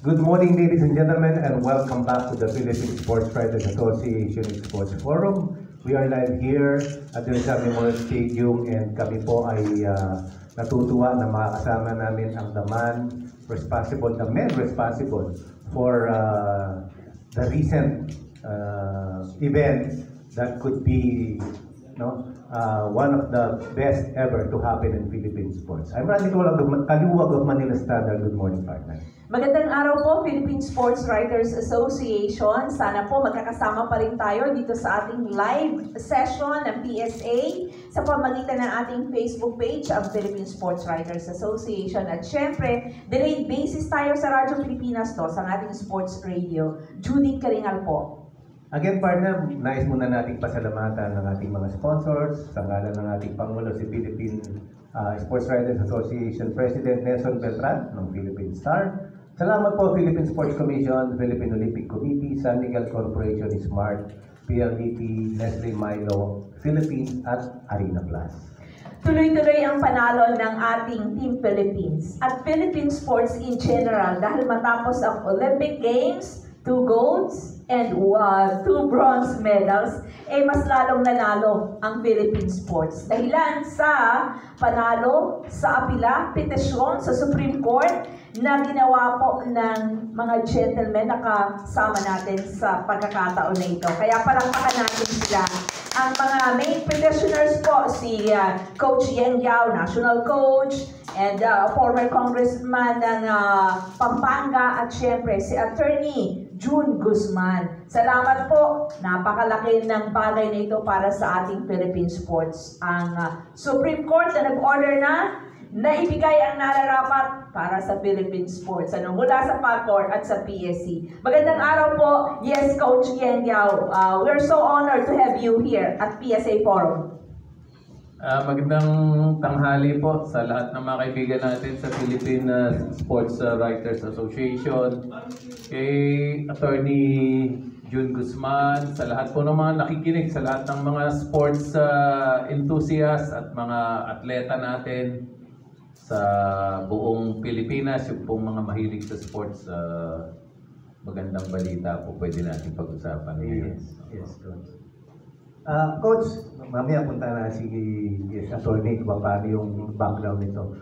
Good morning, ladies and gentlemen, and welcome back to the Philippine Sports Writers Association Sports Forum. We are live here at the Rizal Memorial Stadium, and kami po ay natutuwa na makakasama namin ang the men responsible for the recent event that could be one of the best ever to happen in Philippine sports. I'm Randy Kaluwag of Manila Standard. Good morning, partner. Magandang araw po, Philippine Sports Writers Association. Sana po magkakasama pa rin tayo dito sa ating live session ng PSA sa pamagitan ng ating Facebook page ang Philippine Sports Writers Association. At syempre, delayed basis tayo sa Radyo Pilipinas to, sa ating sports radio. Judith Karingal po. Again, partner, nais muna nating pasalamatan ng ating mga sponsors, sa ngalan ng ating Pangulo, si Philippine Sports Writers Association President Nelson Beltran ng Philippine Star. Salamat po Philippine Sports Commission, Philippine Olympic Committee, San Miguel Corporation, Smart, PLDT, Nestle Milo, Philippines at Arena Plus. Tuloy-tuloy ang panalo ng ating Team Philippines at Philippine sports in general dahil matapos ang Olympic Games, 2 golds and 2 bronze medals, mas lalong nanalo ang Philippine sports. Dahilan sa panalo sa apila, petisyon sa Supreme Court na ginawa po ng mga gentlemen na kasama natin sa pagkakataon na ito. Kaya palakpakan natin sila. Ang mga main petitioners po, si Coach Yeng Yao, National Coach, and former Congressman ng Pampanga, at syempre si Attorney June Guzman. Salamat po. Napakalaki ng bagay na ito para sa ating Philippine sports. Ang Supreme Court na nag-order na ibigay ang nararapat para sa Philippine sports. Mula sa PAGCOR at sa PSC. Magandang araw po. Yes, Coach Yeng Yao. We're so honored to have you here at PSA Forum. Magandang tanghali po sa lahat ng mga kaibigan natin sa Philippine Sports Writers Association, kay Attorney June Guzman, sa lahat po ng mga nakikinig, sa lahat ng mga sports enthusiasts at mga atleta natin sa buong Pilipinas, yung pong mga mahilig sa sports. Magandang balita po pwede natin pag-usapan. Yes, Coach. Coach, mamaya punta na si Attorney kung paano yung background nito.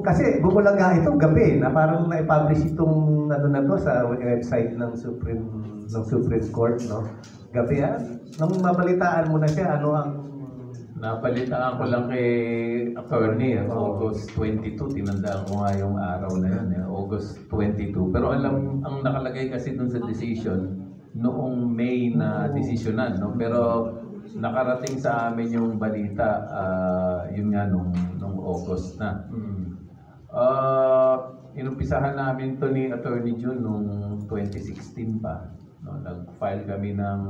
Kasi bumulaga ito gabi na parang na-publish itong na to sa website ng Supreme Court, no? Gabi nung mabalitaan mo na siya, ano ang napalitaan ko lang kay Attorney, August 22, tinandaan ko nga yung araw na yun, August 22. Pero ang nakalagay kasi dun sa decision, noong May na desisyonan, no? Pero nakarating sa amin yung balita, yun nga nung August na. Inumpisahan namin to ni Attorney June nung 2016 pa. No? Nag-file kami ng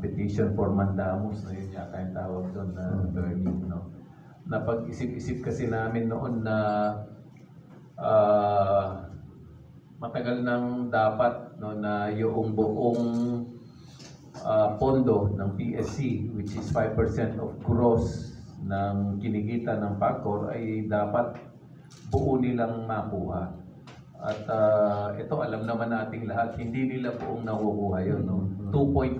petition for mandamus, na yun yata yung tawag doon na attorney, no? Napag-isip-isip kasi namin noon na matagal nang dapat, no, na yung buong pondo ng PSC, which is 5% of gross ng kinikita ng PAGCOR, ay dapat buo nilang makuha. At ito, alam naman nating lahat, hindi nila buong nakukuha yun, no? 2.1%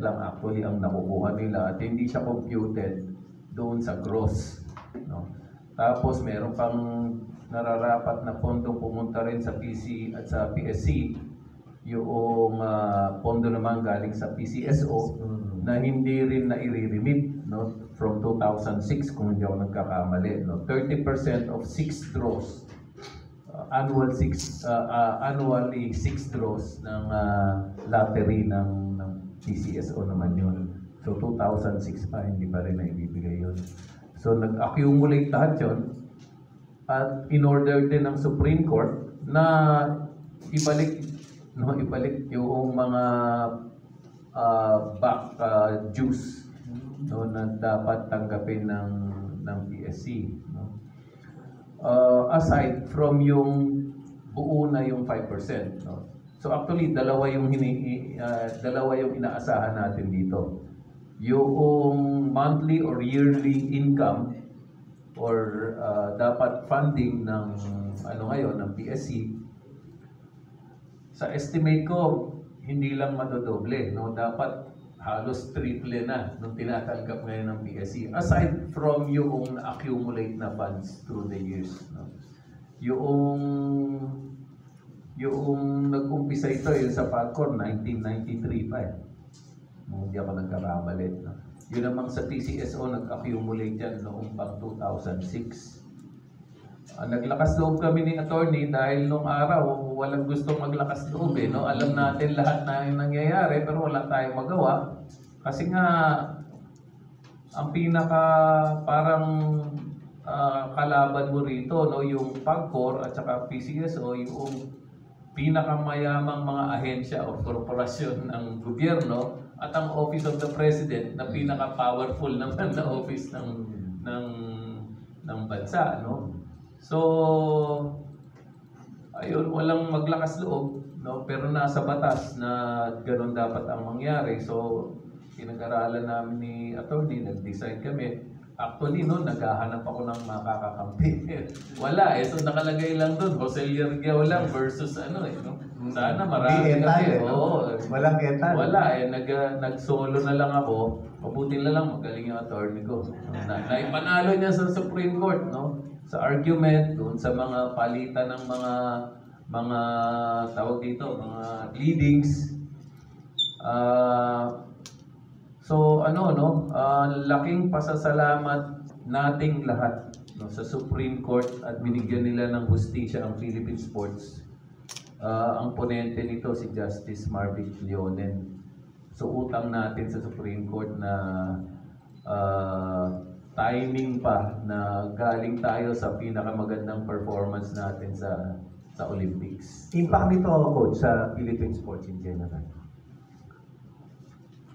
lang actually ang nakukuha nila, at hindi siya computed doon sa gross, no? Tapos meron pang nararapat na pondong pumunta rin sa PC at sa PSC, yung pondo naman galing sa PCSO na hindi rin na i-remit, no? From 2006 kung hindi ako nagkakamali, no? 30% of 6 draws, annually 6 draws ng lottery ng PCSO naman yun. So 2006 pa, hindi pa rin na ibibigay yun. So nag-accumulate lahat yun, at in-order din ng Supreme Court na ibalik yung mga back dues, no, na dapat tanggapin ng PSC, no? Aside from yung buo na yung 5%, no? So actually dalawa yung inaasahan natin dito. Yung monthly or yearly income or dapat funding ng ano ngayon ng PSC, sa estimate ko hindi lang madodoble, no? Dapat halos triple na nung tinatanggap ngayon ng PSC, aside from yung accumulate na funds through the years, no? Yung nag-umpisa ito yung sa PAGCOR 1993 pa eh. Hindi ako nagkakamalit, no? Yun namang sa TCSO nag-accumulate yan noong pang 2006. Naglakas loob kami ni attorney dahil nung araw walang gustong maglakas loob eh, no? Alam natin lahat na yung nangyayari pero wala tayong magawa kasi nga ang pinaka parang kalaban mo rito, no, yung PAGCOR at saka PCSO, yung pinakamayamang mga ahensya o korporasyon ng gobyerno at ang Office of the President na pinaka-powerful naman na office ng bansa, no? So, ayun, walang maglakas loob, no? Pero nasa batas na gano'n dapat ang mangyari. So, pinag-aralan namin ni attorney, nag-decide kami. Actually, no, naghahanap ako ng makakakampi. Wala eh. So, nakalagay lang doon, Jose Riao lang versus ano eh, no? Sana marami kami. Oo. Walang etal. Wala eh. Nag-solo na lang ako. Mabuti na lang, magaling yung attorney ko. Naipanalo niya sa Supreme Court, no? Sa argument, doon sa mga palitan ng mga tawag dito, mga pleadings. So ano, no, laking pasasalamat nating lahat, no, sa Supreme Court at binigyan nila ng hustisya ang Philippine Sports. Ang ponente nito si Justice Marvic Leonen. So utang natin sa Supreme Court na timing pa na galing tayo sa pinakamagandang performance natin sa Olympics. Impact nito, Coach, sa Philippine sports in general.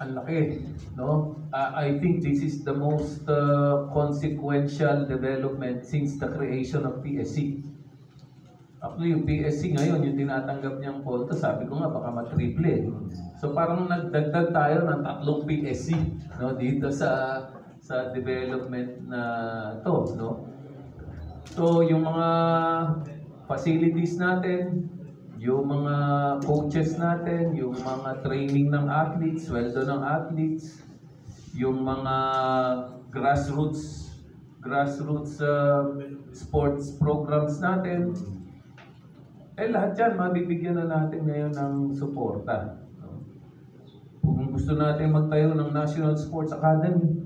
Ang laki, no? I think this is the most consequential development since the creation of PSC. Actually, yung PSC ngayon, yung tinatanggap niyang pondo, sabi ko nga, baka matriple. So parang nagdagdag tayo ng 3 PSC, no, dito sa development na to, no? So yung mga facilities natin, yung mga coaches natin, yung mga training ng athletes, sweldo ng athletes, yung mga grassroots sports programs natin, lahat yan mabibigyan na natin ngayon ng suporta, no? Kung gusto natin magtayo ng National Sports Academy,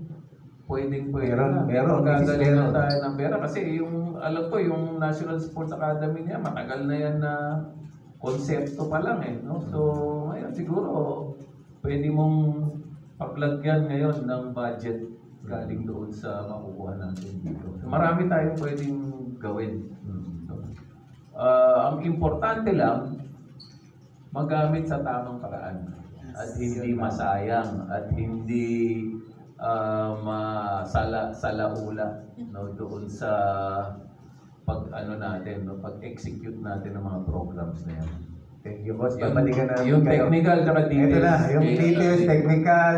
pwede Meron, gagaling na tayo ng pera kasi yung alam ko yung National Sports Academy niya matagal na yan na konsepto pa lang eh, no? So ngayon siguro pwede mong paglagyan ngayon ng budget galing doon sa makukuha natin dito. So, marami tayong pwedeng gawin. Ang importante lang magamit sa tamang paraan at hindi masayang at hindi masalaula, no, doon sa pag-execute natin ng mga programs na yan. Thank you, Boss. Babalikan namin Yung kayo. technical tsaka details. Ito na, yung details, technical,